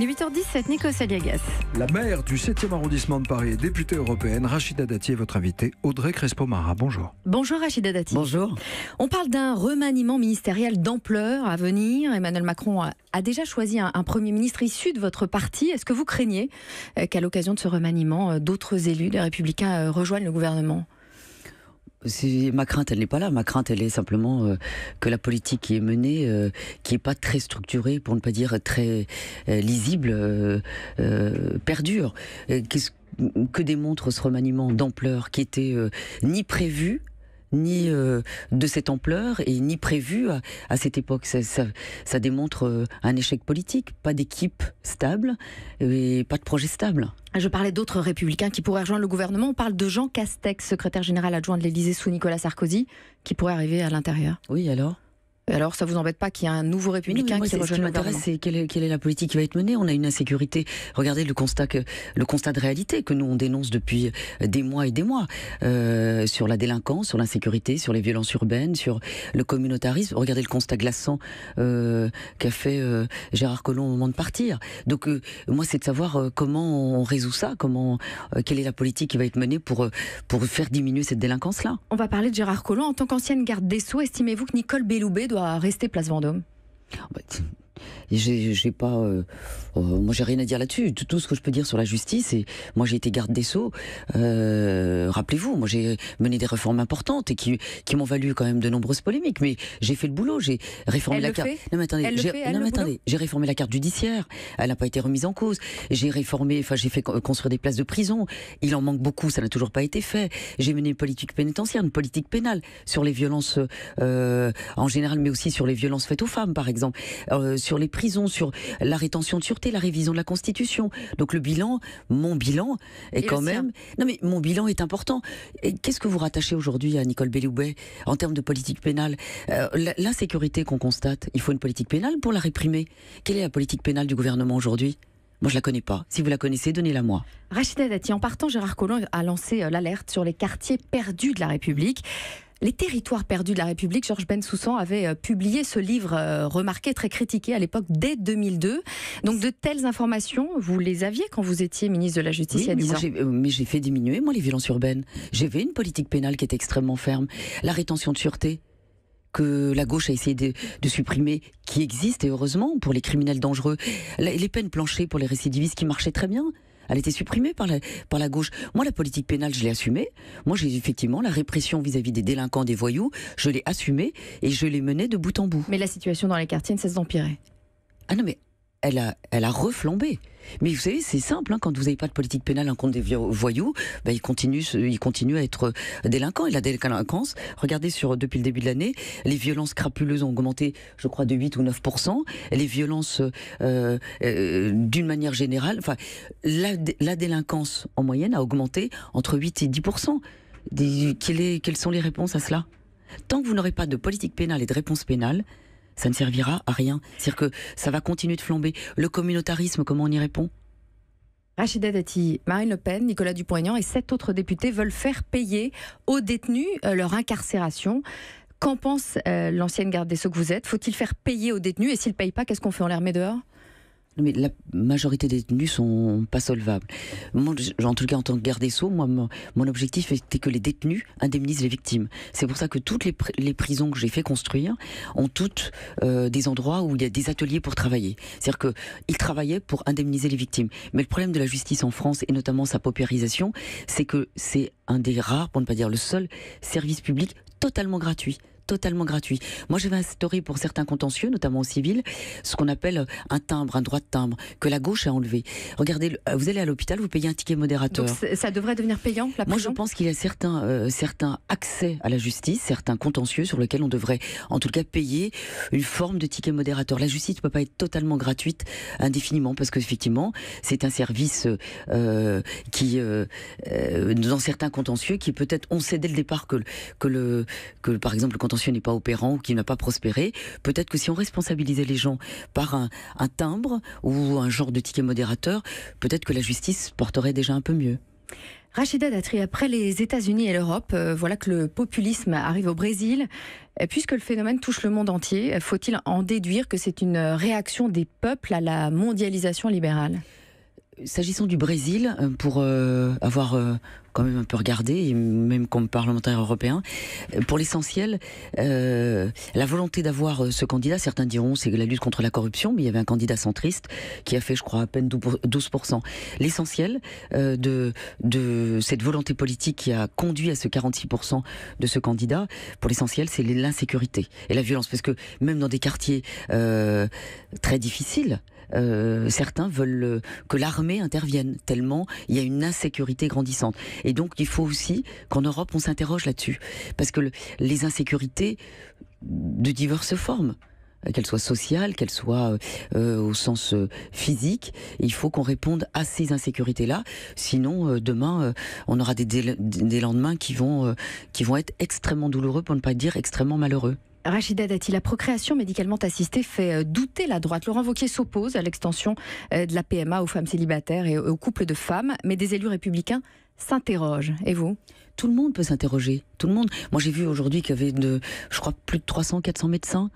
Il est 8h17, Nikos Aliagas. La maire du 7e arrondissement de Paris et députée européenne, Rachida Dati, est votre invitée. Audrey Crespo-Mara, bonjour. Bonjour Rachida Dati. Bonjour. On parle d'un remaniement ministériel d'ampleur à venir. Emmanuel Macron a déjà choisi un Premier ministre issu de votre parti. Est-ce que vous craignez qu'à l'occasion de ce remaniement, d'autres élus des Républicains rejoignent le gouvernement ? Ma crainte, elle n'est pas là. Ma crainte, elle est simplement que la politique qui est menée, qui n'est pas très structurée, pour ne pas dire très lisible, perdure. Que démontre ce remaniement d'ampleur qui était ni prévu, ni de cette ampleur et ni prévu à cette époque. Ça démontre un échec politique, pas d'équipe stable et pas de projet stable. Je parlais d'autres républicains qui pourraient rejoindre le gouvernement. On parle de Jean Castex, secrétaire général adjoint de l'Élysée sous Nicolas Sarkozy, qui pourrait arriver à l'intérieur. Oui, alors, ça vous embête pas qu'il y ait un nouveau républicain qui rejoigne le gouvernement ? Ce qui m'intéresse, c'est quelle est la politique qui va être menée. On a une insécurité. Regardez le constat de réalité que nous on dénonce depuis des mois et des mois sur la délinquance, sur l'insécurité, sur les violences urbaines, sur le communautarisme. Regardez le constat glaçant qu'a fait Gérard Collomb au moment de partir. Donc moi, c'est de savoir comment on résout ça, quelle est la politique qui va être menée pour faire diminuer cette délinquance-là. On va parler de Gérard Collomb. En tant qu'ancienne garde des Sceaux, estimez-vous que Nicole Belloubet doit rester place Vendôme ? J'ai pas, moi j'ai rien à dire là-dessus. Tout ce que je peux dire sur la justice, et moi j'ai été garde des Sceaux. Rappelez-vous, moi j'ai mené des réformes importantes et qui m'ont valu quand même de nombreuses polémiques. Mais j'ai fait le boulot, j'ai réformé la carte. Non mais attendez, j'ai réformé la carte judiciaire. Elle n'a pas été remise en cause. J'ai fait construire des places de prison. Il en manque beaucoup, ça n'a toujours pas été fait. J'ai mené une politique pénitentiaire, une politique pénale sur les violences en général, mais aussi sur les violences faites aux femmes, par exemple. Sur les prisons, sur la rétention de sûreté, la révision de la Constitution. Donc mon bilan est quand même... Non mais mon bilan est important. Qu'est-ce que vous rattachez aujourd'hui à Nicole Belloubet en termes de politique pénale ? L'insécurité qu'on constate, il faut une politique pénale pour la réprimer. Quelle est la politique pénale du gouvernement aujourd'hui ? Moi, je la connais pas. Si vous la connaissez, donnez-la moi. Rachida Dati, en partant, Gérard Collomb a lancé l'alerte sur les quartiers perdus de la République. Les territoires perdus de la République, Georges Bensoussan avait publié ce livre remarqué, très critiqué à l'époque, dès 2002. Donc de telles informations, vous les aviez quand vous étiez ministre de la Justice il y a 10 ans. Mais j'ai fait diminuer, moi, les violences urbaines. J'avais une politique pénale qui était extrêmement ferme. La rétention de sûreté, que la gauche a essayé de supprimer, qui existe, et heureusement, pour les criminels dangereux. Les peines planchées pour les récidivistes qui marchaient très bien. Elle était supprimée par la gauche. Moi, la politique pénale, je l'ai assumée. Moi, j'ai effectivement la répression vis-à-vis des délinquants, des voyous, je l'ai assumée et je l'ai menée de bout en bout. Mais la situation dans les quartiers ne cesse d'empirer. Ah non, mais elle a reflambé. Mais vous savez, c'est simple, quand vous n'avez pas de politique pénale contre des voyous, ils continuent à être délinquants. Et la délinquance, regardez depuis le début de l'année, les violences crapuleuses ont augmenté, je crois, de 8 ou 9%. Les violences, d'une manière générale, la délinquance en moyenne a augmenté entre 8 et 10%. Quelles sont les réponses à cela ? Tant que vous n'aurez pas de politique pénale et de réponse pénale, ça ne servira à rien. C'est-à-dire que ça va continuer de flamber. Le communautarisme, comment on y répond ? Rachida Dati, Marine Le Pen, Nicolas Dupont-Aignan et 7 autres députés veulent faire payer aux détenus leur incarcération. Qu'en pense l'ancienne garde des Sceaux que vous êtes ? Faut-il faire payer aux détenus ? Et s'ils ne payent pas, qu'est-ce qu'on fait ? On les remet dehors ? Mais la majorité des détenus sont pas solvables. Moi, en tout cas, en tant que garde des Sceaux, moi, mon objectif était que les détenus indemnisent les victimes. C'est pour ça que toutes les prisons que j'ai fait construire ont toutes des endroits où il y a des ateliers pour travailler. C'est-à-dire qu'ils travaillaient pour indemniser les victimes. Mais le problème de la justice en France, et notamment sa paupérisation, c'est que c'est un des rares, pour ne pas dire le seul, service public totalement gratuit. Moi, j'avais instauré pour certains contentieux, notamment au civil, ce qu'on appelle un timbre, un droit de timbre, que la gauche a enlevé. Regardez, vous allez à l'hôpital, vous payez un ticket modérateur. Donc ça devrait devenir payant, la prison ? Moi, je pense qu'il y a certains accès à la justice, certains contentieux sur lesquels on devrait, en tout cas, payer une forme de ticket modérateur. La justice ne peut pas être totalement gratuite indéfiniment, parce qu'effectivement, c'est un service qui, dans certains contentieux, qui peut-être, on sait dès le départ que par exemple, le contentieux n'est pas opérant ou qui n'a pas prospéré. Peut-être que si on responsabilisait les gens par un timbre ou un genre de ticket modérateur, peut-être que la justice porterait déjà un peu mieux. Rachida Dati, après les États-Unis et l'Europe, voilà que le populisme arrive au Brésil. Puisque le phénomène touche le monde entier, faut-il en déduire que c'est une réaction des peuples à la mondialisation libérale ? S'agissant du Brésil, pour avoir quand même un peu regardé, et même comme parlementaire européen, pour l'essentiel, la volonté d'avoir ce candidat, certains diront c'est la lutte contre la corruption, mais il y avait un candidat centriste qui a fait, je crois, à peine 12%. L'essentiel de cette volonté politique qui a conduit à ce 46% de ce candidat, pour l'essentiel, c'est l'insécurité et la violence. Parce que même dans des quartiers très difficiles, certains veulent que l'armée intervienne, tellement il y a une insécurité grandissante. Et donc il faut aussi qu'en Europe on s'interroge là-dessus, parce que les insécurités de diverses formes, qu'elles soient sociales, qu'elles soient au sens physique, il faut qu'on réponde à ces insécurités-là, sinon demain on aura des lendemains qui vont être extrêmement douloureux, pour ne pas dire extrêmement malheureux. Rachida Dati, la procréation médicalement assistée fait douter la droite. Laurent Wauquiez s'oppose à l'extension de la PMA aux femmes célibataires et aux couples de femmes, mais des élus républicains s'interrogent. Et vous ? Tout le monde peut s'interroger, tout le monde. Moi j'ai vu aujourd'hui qu'il y avait, je crois, plus de 300-400 médecins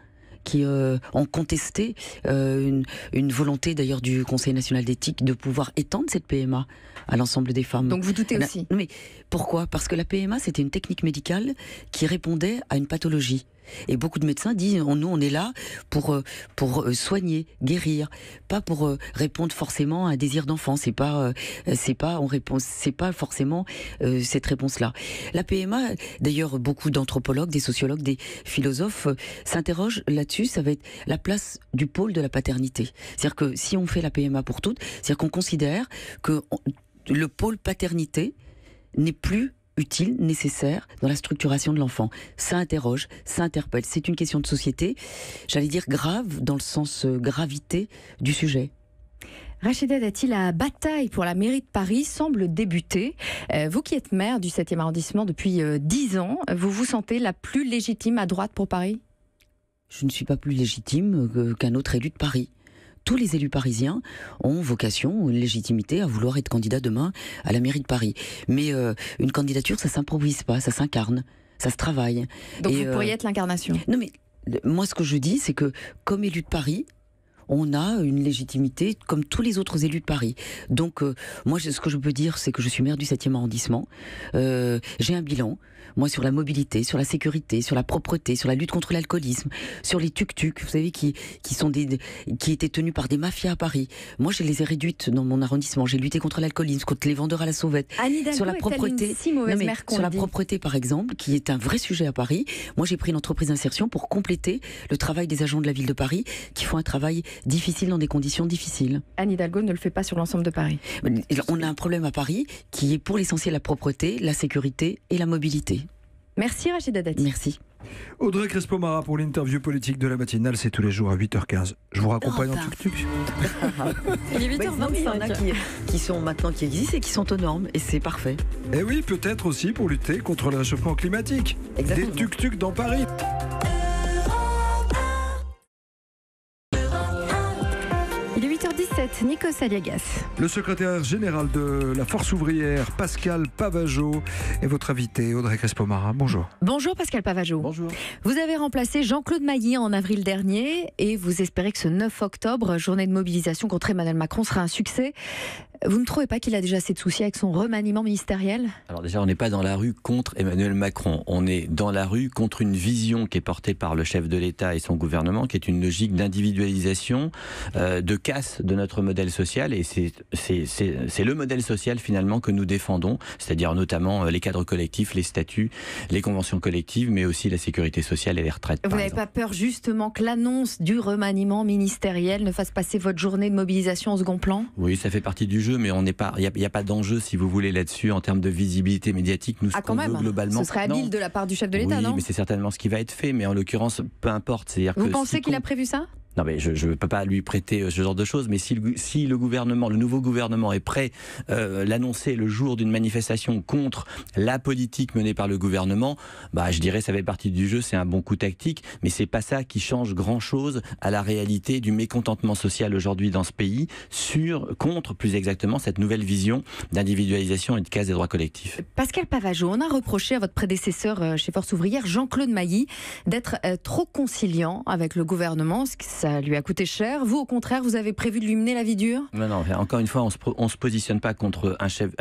qui ont contesté une volonté d'ailleurs du Conseil national d'éthique de pouvoir étendre cette PMA à l'ensemble des femmes. Donc vous doutez aussi ? Mais pourquoi ? Parce que la PMA, c'était une technique médicale qui répondait à une pathologie. Et beaucoup de médecins disent, nous on est là pour soigner, guérir, pas pour répondre forcément à un désir d'enfant. C'est pas forcément cette réponse-là. La PMA, d'ailleurs, beaucoup d'anthropologues, des sociologues, des philosophes s'interrogent là-dessus. Ça va être la place du pôle de la paternité. C'est-à-dire que si on fait la PMA pour toutes, c'est-à-dire qu'on considère que le pôle paternité n'est plus utile, nécessaire dans la structuration de l'enfant. Ça interroge, ça interpelle. C'est une question de société, j'allais dire grave, dans le sens gravité du sujet. Rachida Dati, la bataille pour la mairie de Paris semble débuter. Vous qui êtes maire du 7e arrondissement depuis 10 ans, vous vous sentez la plus légitime à droite pour Paris ? Je ne suis pas plus légitime qu'un autre élu de Paris. Tous les élus parisiens ont vocation, une légitimité à vouloir être candidat demain à la mairie de Paris. Mais une candidature, ça s'improvise pas, ça s'incarne, ça se travaille. Donc vous pourriez être l'incarnation ? Non mais, moi ce que je dis, c'est que comme élu de Paris, on a une légitimité comme tous les autres élus de Paris. Donc moi ce que je peux dire, c'est que je suis maire du 7e arrondissement. J'ai un bilan, moi, sur la mobilité, sur la sécurité, sur la propreté, sur la lutte contre l'alcoolisme, sur les tuk-tuk, vous savez, qui étaient tenus par des mafias à Paris. Moi, je les ai réduites dans mon arrondissement. J'ai lutté contre l'alcoolisme, contre les vendeurs à la sauvette. Anne Hidalgo sur la propreté, sur la propreté, par exemple, qui est un vrai sujet à Paris. Moi, j'ai pris une entreprise d'insertion pour compléter le travail des agents de la ville de Paris, qui font un travail difficile dans des conditions difficiles. Anne Hidalgo ne le fait pas sur l'ensemble de Paris. On a un problème à Paris qui est pour l'essentiel la propreté, la sécurité et la mobilité. Merci Rachida Dati. Merci. Audrey Crespo-Mara pour l'interview politique de la matinale, c'est tous les jours à 8h15. Je vous raccompagne en tuk-tuk. Il est 8h25. Il y en a qui sont maintenant, qui existent et qui sont aux normes, et c'est parfait. Et oui, peut-être aussi pour lutter contre le réchauffement climatique. Exactement. Des tuk-tuk dans Paris. Il est 8h17, Nikos Aliagas. Le secrétaire général de la Force ouvrière, Pascal Pavageau, est votre invité, Audrey Crespo-Mara. Bonjour. Bonjour Pascal Pavageau. Bonjour. Vous avez remplacé Jean-Claude Mailly en avril dernier et vous espérez que ce 9 octobre, journée de mobilisation contre Emmanuel Macron, sera un succès. Vous ne trouvez pas qu'il a déjà assez de soucis avec son remaniement ministériel ? Alors déjà, on n'est pas dans la rue contre Emmanuel Macron. On est dans la rue contre une vision qui est portée par le chef de l'État et son gouvernement, qui est une logique d'individualisation, de casse de notre modèle social. Et c'est le modèle social finalement que nous défendons, c'est-à-dire notamment les cadres collectifs, les statuts, les conventions collectives, mais aussi la sécurité sociale et les retraites. Vous n'avez pas peur justement que l'annonce du remaniement ministériel ne fasse passer votre journée de mobilisation au second plan ? Oui, ça fait partie du jeu, mais il n'y a pas d'enjeu, si vous voulez, là-dessus, en termes de visibilité médiatique. Nous, quand même, globalement, ce serait habile de la part du chef de l'État, oui, non ? mais c'est certainement ce qui va être fait, mais en l'occurrence, peu importe. Vous pensez qu'il a prévu ça ? Non mais je ne peux pas lui prêter ce genre de choses, mais si le gouvernement, le nouveau gouvernement est prêt l'annoncer le jour d'une manifestation contre la politique menée par le gouvernement, je dirais ça fait partie du jeu, c'est un bon coup tactique, mais c'est pas ça qui change grand-chose à la réalité du mécontentement social aujourd'hui dans ce pays contre plus exactement cette nouvelle vision d'individualisation et de casse des droits collectifs. Pascal Pavageau, on a reproché à votre prédécesseur chez Force Ouvrière, Jean-Claude Mailly, d'être trop conciliant avec le gouvernement, ce que ça lui a coûté cher. Vous, au contraire, vous avez prévu de lui mener la vie dure? Non, encore une fois, on se positionne pas contre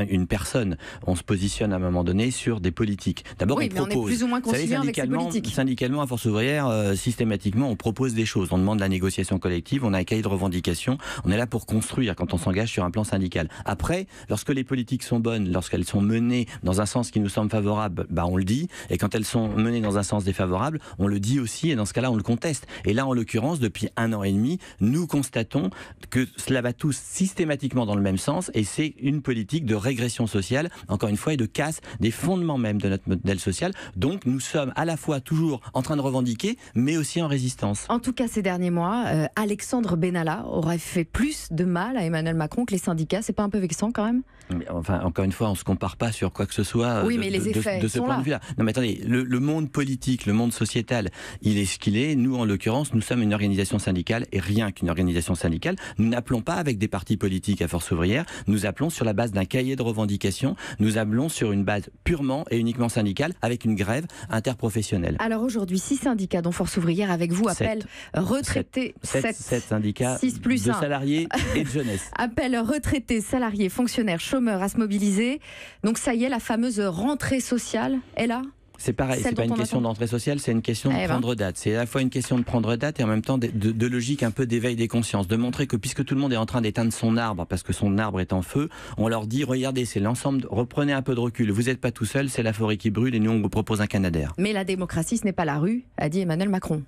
une personne, on se positionne à un moment donné sur des politiques. D'abord, oui, on est plus ou moins conciliant avec ces politiques. Syndicalement, à Force Ouvrière, systématiquement, on propose des choses. On demande la négociation collective, on a un cahier de revendications, on est là pour construire quand on s'engage sur un plan syndical. Après, lorsque les politiques sont bonnes, lorsqu'elles sont menées dans un sens qui nous semble favorable, on le dit, et quand elles sont menées dans un sens défavorable, on le dit aussi, et dans ce cas-là, on le conteste. Et là, en l'occurrence, depuis 1 an et demi, nous constatons que cela va tous systématiquement dans le même sens, et c'est une politique de régression sociale, encore une fois, et de casse des fondements même de notre modèle social. Donc, nous sommes à la fois toujours en train de revendiquer, mais aussi en résistance. En tout cas, ces derniers mois, Alexandre Benalla aurait fait plus de mal à Emmanuel Macron que les syndicats. C'est pas un peu vexant quand même? Mais enfin, encore une fois, on ne se compare pas sur quoi que ce soit oui, mais les effets de ce sont point là. de vue-là. Non mais attendez, le monde politique, le monde sociétal, il est ce qu'il est. Nous, en l'occurrence, nous sommes une organisation syndicale et rien qu'une organisation syndicale. Nous n'appelons pas avec des partis politiques à Force Ouvrière, nous appelons sur la base d'un cahier de revendications, nous appelons sur une base purement et uniquement syndicale avec une grève interprofessionnelle. Alors aujourd'hui, 6 syndicats dont Force Ouvrière avec vous appellent retraités, 7 syndicats 6 plus de 1. Salariés et de jeunesse. Appellent retraités, salariés, fonctionnaires, chômeurs à se mobiliser. Donc ça y est, la fameuse rentrée sociale est là? C'est pareil, c'est pas une question d'entrée sociale, c'est une question de prendre date. C'est à la fois une question de prendre date et en même temps de logique un peu d'éveil des consciences, de montrer que puisque tout le monde est en train d'éteindre son arbre parce que son arbre est en feu, on leur dit regardez, c'est l'ensemble, reprenez un peu de recul, vous n'êtes pas tout seul, c'est la forêt qui brûle et nous on vous propose un Canadair. Mais la démocratie, ce n'est pas la rue, a dit Emmanuel Macron.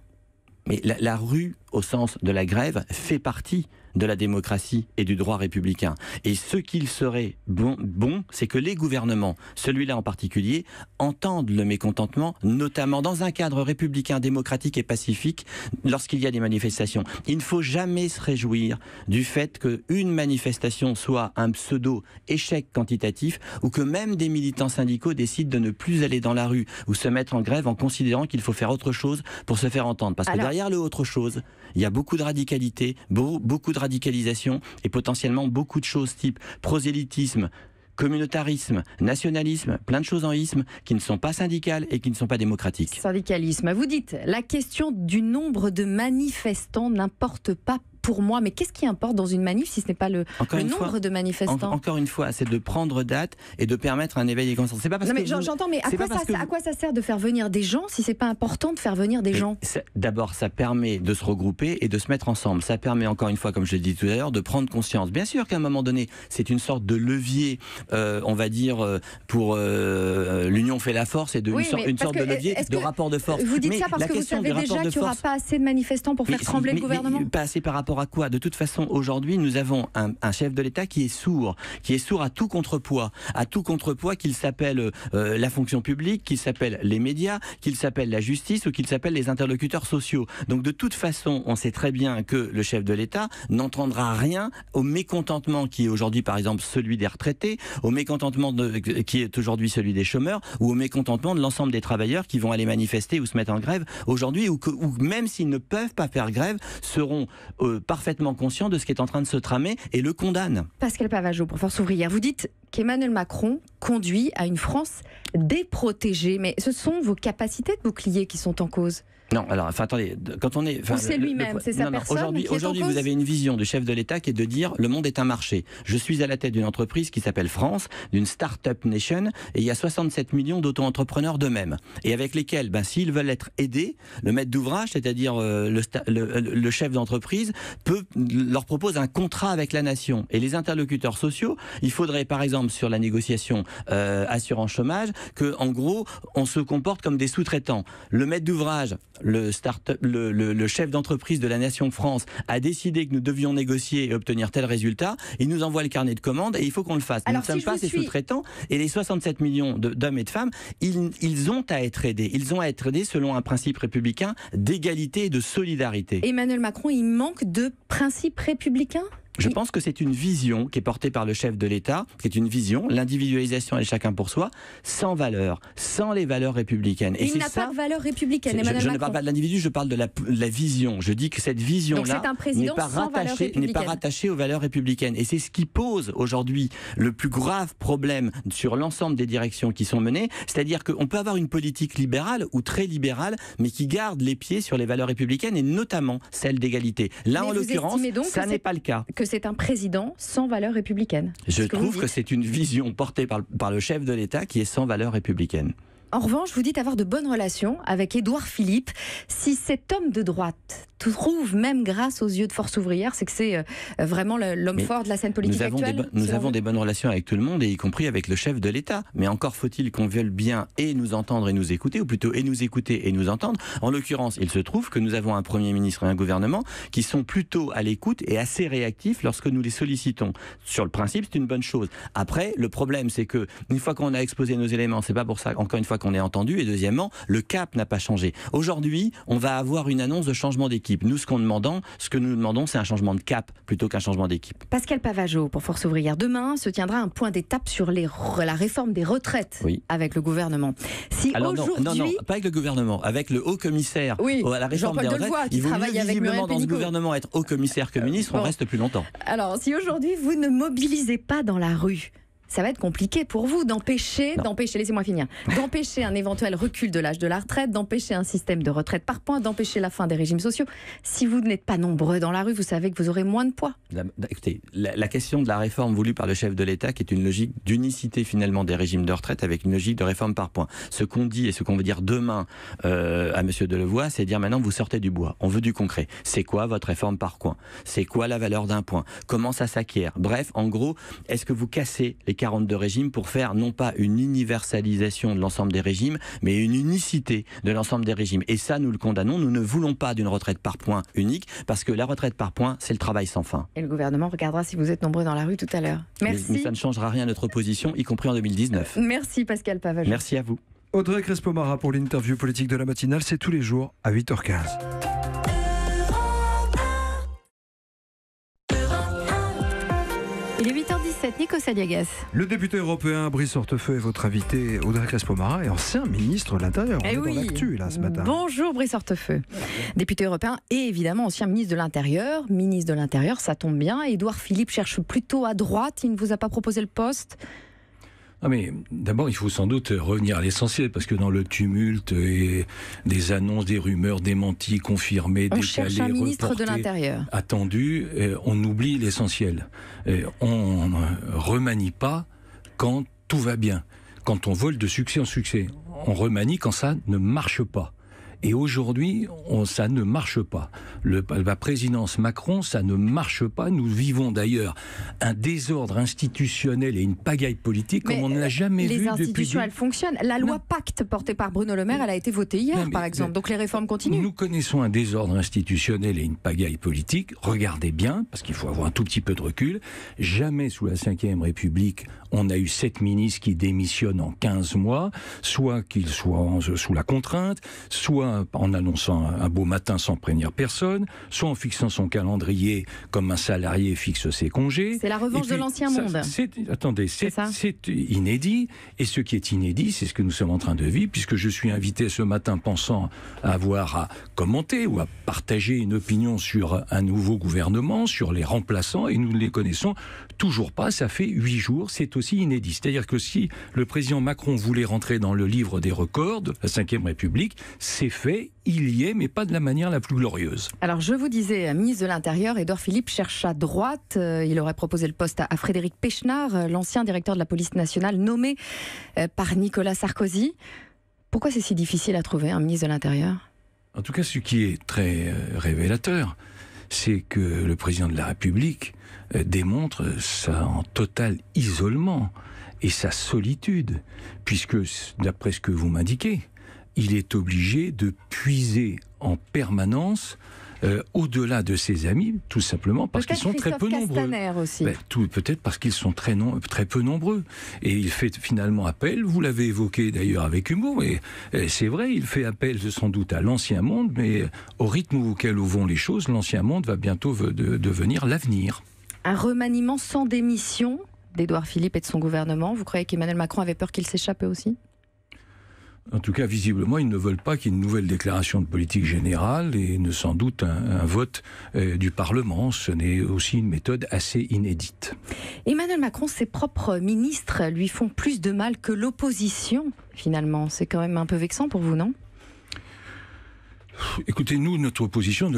Mais la rue, au sens de la grève, fait partie de la démocratie et du droit républicain. Et ce qu'il serait bon, c'est que les gouvernements, celui-là en particulier, entendent le mécontentement, notamment dans un cadre républicain, démocratique et pacifique, lorsqu'il y a des manifestations. Il ne faut jamais se réjouir du fait qu'une manifestation soit un pseudo-échec quantitatif ou que même des militants syndicaux décident de ne plus aller dans la rue ou se mettre en grève en considérant qu'il faut faire autre chose pour se faire entendre. Parce que derrière le autre chose, il y a beaucoup de radicalité, beaucoup de radicalisation et potentiellement beaucoup de choses type prosélytisme, communautarisme, nationalisme, plein de choses en isme qui ne sont pas syndicales et qui ne sont pas démocratiques. Syndicalisme. Vous dites, la question du nombre de manifestants n'importe pas pour moi, mais qu'est-ce qui importe dans une manif si ce n'est pas le nombre de manifestants? Encore une fois, c'est de prendre date et de permettre un éveil des consciences. C'est pas parce que j'entends, mais à quoi ça sert de faire venir des gens si c'est pas important de faire venir des gens? D'abord, ça permet de se regrouper et de se mettre ensemble. Ça permet, encore une fois, comme je l'ai dit tout à l'heure, de prendre conscience. Bien sûr qu'à un moment donné, c'est une sorte de levier, on va dire, pour l'union fait la force et une sorte de levier de rapport de force. Vous dites ça parce que vous savez déjà qu'il n'y aura pas assez de manifestants pour faire trembler le gouvernement? Pas assez par rapport à quoi? De toute façon, aujourd'hui, nous avons un chef de l'État qui est sourd à tout contrepoids qu'il s'appelle la fonction publique, qu'il s'appelle les médias, qu'il s'appelle la justice ou qu'il s'appelle les interlocuteurs sociaux. Donc de toute façon, on sait très bien que le chef de l'État n'entendra rien au mécontentement qui est aujourd'hui, par exemple, celui des retraités, au mécontentement qui est aujourd'hui celui des chômeurs, ou au mécontentement de l'ensemble des travailleurs qui vont aller manifester ou se mettre en grève aujourd'hui, ou même s'ils ne peuvent pas faire grève, seront parfaitement conscients de ce qui est en train de se tramer et le condamnent. Pascal Pavageau pour Force Ouvrière, vous dites qu'Emmanuel Macron conduit à une France déprotégée, mais ce sont vos capacités de bouclier qui sont en cause. Non, alors, attendez, quand on est... Ou c'est lui-même, c'est sa personne qui est en cause. Aujourd'hui, vous avez une vision du chef de l'État qui est de dire le monde est un marché. Je suis à la tête d'une entreprise qui s'appelle France, d'une start-up nation, et il y a 67 millions d'auto-entrepreneurs d'eux-mêmes. Et avec lesquels, s'ils veulent être aidés, le maître d'ouvrage, c'est-à-dire le chef d'entreprise, leur propose un contrat avec la nation. Et les interlocuteurs sociaux, il faudrait, par exemple, sur la négociation assurance chômage, que, en gros, on se comporte comme des sous-traitants. Le maître d'ouvrage le chef d'entreprise de la nation France a décidé que nous devions négocier et obtenir tel résultat, il nous envoie le carnet de commandes et il faut qu'on le fasse. Alors, nous ne sommes pas ses sous-traitants et les 67 millions d'hommes et de femmes, ils ont à être aidés. Ils ont à être aidés selon un principe républicain d'égalité et de solidarité. Emmanuel Macron, il manque de principe républicain ? Je pense que c'est une vision qui est portée par le chef de l'État, qui est une vision, l'individualisation et chacun pour soi, sans valeur, sans les valeurs républicaines. Et il n'a pas de valeur républicaine, Emmanuel Macron. Je ne parle pas de l'individu, je parle de la vision. Je dis que cette vision-là n'est pas rattachée aux valeurs républicaines. Et c'est ce qui pose aujourd'hui le plus grave problème sur l'ensemble des directions qui sont menées, c'est-à-dire qu'on peut avoir une politique libérale ou très libérale, mais qui garde les pieds sur les valeurs républicaines et notamment celle d'égalité. Là, en l'occurrence, ça n'est pas le cas. Que c'est un président sans valeur républicaine. Je trouve que c'est une vision portée par le chef de l'État qui est sans valeur républicaine. En revanche, vous dites avoir de bonnes relations avec Édouard Philippe. Si cet homme de droite trouve, même grâce aux yeux de Force ouvrière, c'est que c'est vraiment l'homme fort de la scène politique actuelle. Nous avons des bonnes relations avec tout le monde, et y compris avec le chef de l'État. Mais encore faut-il qu'on veuille bien et nous entendre et nous écouter, ou plutôt et nous écouter et nous entendre. En l'occurrence, il se trouve que nous avons un Premier ministre et un gouvernement qui sont plutôt à l'écoute et assez réactifs lorsque nous les sollicitons. Sur le principe, c'est une bonne chose. Après, le problème, c'est que une fois qu'on a exposé nos éléments, c'est pas pour ça, encore une fois, qu'on est entendu. Et deuxièmement, le cap n'a pas changé. Aujourd'hui, on va avoir une annonce de changement d'équipe. Nous, ce que nous demandons, c'est un changement de cap plutôt qu'un changement d'équipe. Pascal Pavageau, pour Force ouvrière. Demain se tiendra un point d'étape sur la réforme des retraites avec le gouvernement. Non, pas avec le gouvernement, avec le haut commissaire à la réforme des retraites. Il vaut mieux visiblement dans ce gouvernement être haut commissaire que ministre, on reste plus longtemps. Alors, si aujourd'hui vous ne mobilisez pas dans la rue, ça va être compliqué pour vous d'empêcher, laissez-moi finir, d'empêcher un éventuel recul de l'âge de la retraite, d'empêcher un système de retraite par points, d'empêcher la fin des régimes sociaux. Si vous n'êtes pas nombreux dans la rue, vous savez que vous aurez moins de poids. Écoutez, la question de la réforme voulue par le chef de l'État, qui est une logique d'unicité finalement des régimes de retraite avec une logique de réforme par points. Ce qu'on dit et ce qu'on veut dire demain à monsieur Delevoye, c'est dire maintenant vous sortez du bois. On veut du concret. C'est quoi votre réforme par points? C'est quoi la valeur d'un point? Comment ça s'acquiert? Bref, en gros, est-ce que vous cassez les 42 régimes pour faire non pas une universalisation de l'ensemble des régimes, mais une unicité de l'ensemble des régimes? Et ça, nous le condamnons. Nous ne voulons pas d'une retraite par points unique, parce que la retraite par points, c'est le travail sans fin. Et le gouvernement regardera si vous êtes nombreux dans la rue tout à l'heure. Merci. Mais ça ne changera rien à notre position, y compris en 2019. Merci Pascal Pavageau. Merci à vous. Audrey Crespo-Mara pour l'interview politique de la matinale, c'est tous les jours à 8h15. Il est 8h17, Nico Saliagas. Le député européen Brice Hortefeux est votre invité, Audrey Crespo-Mara, et ancien ministre de l'Intérieur. On est dans l'actu là ce matin. Bonjour Brice Hortefeux, député européen et évidemment ancien ministre de l'Intérieur. Ministre de l'Intérieur, ça tombe bien. Édouard Philippe cherche plutôt à droite, il ne vous a pas proposé le poste? Ah mais d'abord, il faut sans doute revenir à l'essentiel, parce que dans le tumulte et des annonces, des rumeurs, démenties, confirmées, décalées, cherche un ministre de l'Intérieur attendu, on oublie l'essentiel. On ne remanie pas quand tout va bien, quand on vole de succès en succès. On remanie quand ça ne marche pas. Et aujourd'hui, ça ne marche pas. La présidence Macron, ça ne marche pas. Nous vivons d'ailleurs un désordre institutionnel et une pagaille politique comme on ne l'a jamais vu depuis... Les institutions, elles fonctionnent. La loi Pacte, portée par Bruno Le Maire, elle a été votée hier, par exemple. Donc les réformes continuent. Nous connaissons un désordre institutionnel et une pagaille politique. Regardez bien, parce qu'il faut avoir un tout petit peu de recul. Jamais sous la Ve République, on a eu 7 ministres qui démissionnent en 15 mois, soit qu'ils soient sous la contrainte, soit en annonçant un beau matin sans prévenir personne, soit en fixant son calendrier comme un salarié fixe ses congés. C'est la revanche de l'ancien monde. C'est inédit. Et ce qui est inédit, c'est ce que nous sommes en train de vivre, puisque je suis invité ce matin pensant avoir à commenter ou à partager une opinion sur un nouveau gouvernement, sur les remplaçants, et nous ne les connaissons toujours pas. Ça fait 8 jours, c'est aussi inédit. C'est-à-dire que si le président Macron voulait rentrer dans le livre des records de la Ve République, c'est fait, il y est, mais pas de la manière la plus glorieuse. Alors je vous disais, ministre de l'Intérieur, Édouard Philippe cherche à droite. Il aurait proposé le poste à Frédéric Pechnard, l'ancien directeur de la police nationale, nommé par Nicolas Sarkozy. Pourquoi c'est si difficile à trouver un ministre de l'Intérieur? En tout cas, ce qui est très révélateur, c'est que le président de la République démontre son total isolement et sa solitude, puisque, d'après ce que vous m'indiquez, il est obligé de puiser en permanence au-delà de ses amis, tout simplement parce qu'ils sont très peu nombreux. Aussi. Peut-être parce qu'ils sont très peu nombreux. Et il fait finalement appel, vous l'avez évoqué d'ailleurs avec humour, et c'est vrai, il fait appel sans doute à l'ancien monde, mais au rythme auquel vont les choses, l'ancien monde va bientôt devenir l'avenir. Un remaniement sans démission d'Édouard Philippe et de son gouvernement. Vous croyez qu'Emmanuel Macron avait peur qu'il s'échappe aussi ? En tout cas, visiblement, ils ne veulent pas qu'il y ait une nouvelle déclaration de politique générale et sans doute un vote du Parlement. Ce n'est aussi une méthode assez inédite. Emmanuel Macron, ses propres ministres lui font plus de mal que l'opposition, finalement. C'est quand même un peu vexant pour vous, non ? Écoutez, nous, notre opposition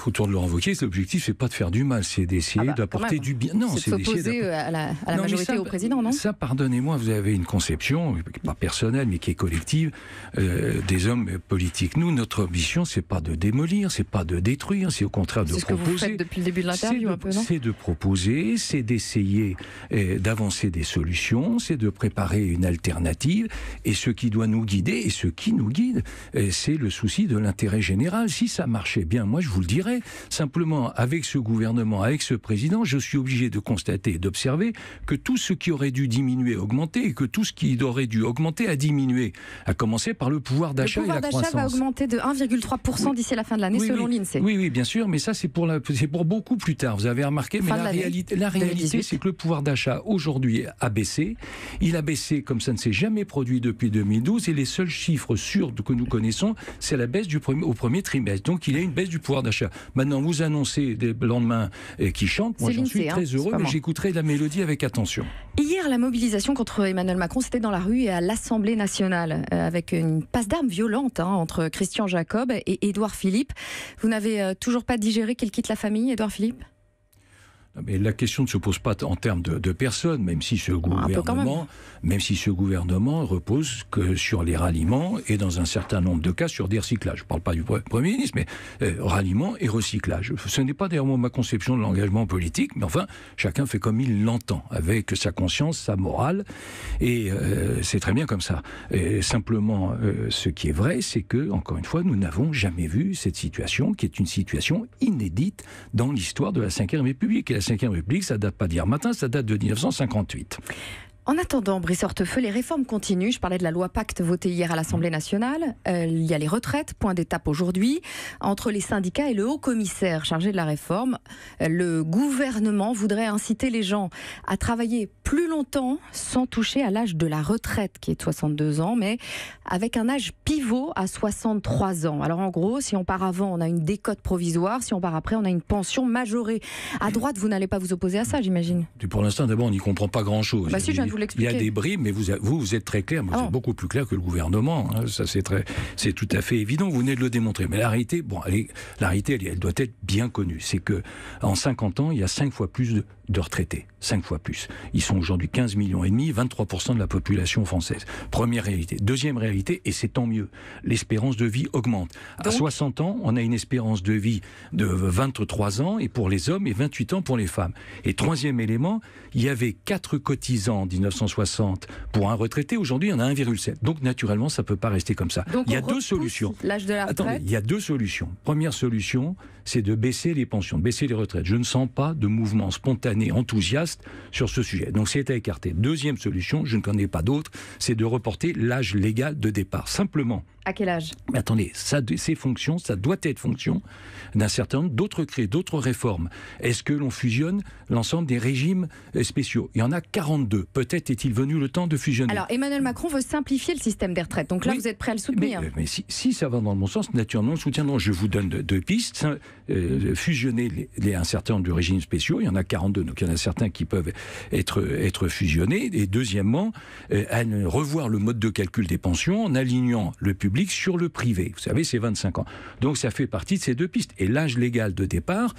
autour de Laurent Wauquiez, l'objectif, c'est pas de faire du mal, c'est d'essayer d'apporter du bien. Non, c'est de s'opposer à la majorité, au président, non ? Ça, pardonnez-moi, vous avez une conception, pas personnelle, mais qui est collective, des hommes politiques. Nous, notre ambition, c'est pas de démolir, c'est pas de détruire, c'est au contraire de proposer. C'est ce que vous faites depuis le début de l'interview, un peu, non ? C'est de proposer, c'est d'essayer d'avancer des solutions, c'est de préparer une alternative, et ce qui doit nous guider, et ce qui nous guide, c'est le souci de l'intérêt général. Si ça marchait bien, moi je vous le dirais. Simplement, avec ce gouvernement, avec ce président, je suis obligé de constater et d'observer que tout ce qui aurait dû diminuer a augmenté et que tout ce qui aurait dû augmenter a diminué. À commencer par le pouvoir d'achat et la croissance. Le pouvoir d'achat va augmenter de 1,3% d'ici la fin de l'année, selon l'INSEE. Oui, bien sûr, mais ça c'est pour beaucoup plus tard. Vous avez remarqué, mais la réalité c'est que le pouvoir d'achat aujourd'hui a baissé. Il a baissé comme ça ne s'est jamais produit depuis 2012 et les seuls chiffres sûrs que nous connaissons, c'est la baisse au premier trimestre. Donc il y a une baisse du pouvoir d'achat. Maintenant, vous annoncez des lendemains qui chantent. Moi, j'en suis très heureux, mais j'écouterai la mélodie avec attention. Hier, la mobilisation contre Emmanuel Macron, c'était dans la rue et à l'Assemblée nationale, avec une passe d'armes violente entre Christian Jacob et Édouard Philippe. Vous n'avez toujours pas digéré qu'il quitte la famille, Édouard Philippe ? Mais la question ne se pose pas en termes de personnes, même si ce gouvernement repose que sur les ralliements et dans un certain nombre de cas sur des recyclages. Je ne parle pas du Premier ministre, mais ralliement et recyclage. Ce n'est pas d'ailleurs ma conception de l'engagement politique, mais enfin, chacun fait comme il l'entend, avec sa conscience, sa morale, et c'est très bien comme ça. Simplement, ce qui est vrai, c'est que, encore une fois, nous n'avons jamais vu cette situation, qui est une situation inédite dans l'histoire de la Ve République. Et la Ve République, ça date pas d'hier matin, ça date de 1958. En attendant, Brice Hortefeux, les réformes continuent. Je parlais de la loi Pacte votée hier à l'Assemblée nationale. Il y a les retraites, point d'étape aujourd'hui. Entre les syndicats et le haut-commissaire chargé de la réforme, le gouvernement voudrait inciter les gens à travailler plus longtemps sans toucher à l'âge de la retraite, qui est de 62 ans, mais avec un âge pivot à 63 ans. Alors en gros, si on part avant, on a une décote provisoire. Si on part après, on a une pension majorée. À droite, vous n'allez pas vous opposer à ça, j'imagine. Pour l'instant, d'abord, on n'y comprend pas grand-chose. Si, je viens de vous l'expliquer. Il y a des bribes, mais vous êtes très clair. Vous êtes beaucoup plus clair que le gouvernement. Hein. Ça, c'est tout à fait évident. Vous venez de le démontrer. Mais la réalité, elle doit être bien connue. C'est que en 50 ans, il y a 5 fois plus de retraités. 5 fois plus. Ils sont aujourd'hui 15 millions et demi, 23% de la population française. Première réalité. Deuxième réalité, et c'est tant mieux, l'espérance de vie augmente. À 60 ans, on a une espérance de vie de 23 ans et pour les hommes et 28 ans pour les femmes. Et troisième élément, il y avait 4 cotisants en 1960 pour un retraité. Aujourd'hui, il y en a 1,7. Donc naturellement, ça ne peut pas rester comme ça. Donc, il y a 2 solutions. L'âge de la retraite. Attendez, il y a 2 solutions. Première solution, c'est de baisser les pensions, de baisser les retraites. Je ne sens pas de mouvement spontané, enthousiaste sur ce sujet. Donc c'est à écarter. Deuxième solution, je ne connais pas d'autre, c'est de reporter l'âge légal de départ. Simplement. À quel âge ? Mais attendez, ces fonctions, ça doit être fonction d'un certain nombre d'autres réformes. Est-ce que l'on fusionne l'ensemble des régimes spéciaux ? Il y en a 42. Peut-être est-il venu le temps de fusionner. Alors Emmanuel Macron veut simplifier le système des retraites. Donc là, vous êtes prêt à le soutenir ? Mais si ça va dans le bon sens, naturellement, nous soutiendrons. Je vous donne 2 pistes. Fusionner un certain nombre de régimes spéciaux. Il y en a 42, donc il y en a certains qui peuvent être fusionnés. Et deuxièmement, revoir le mode de calcul des pensions en alignant le public sur le privé. Vous savez, c'est 25 ans. Donc ça fait partie de ces 2 pistes. Et l'âge légal de départ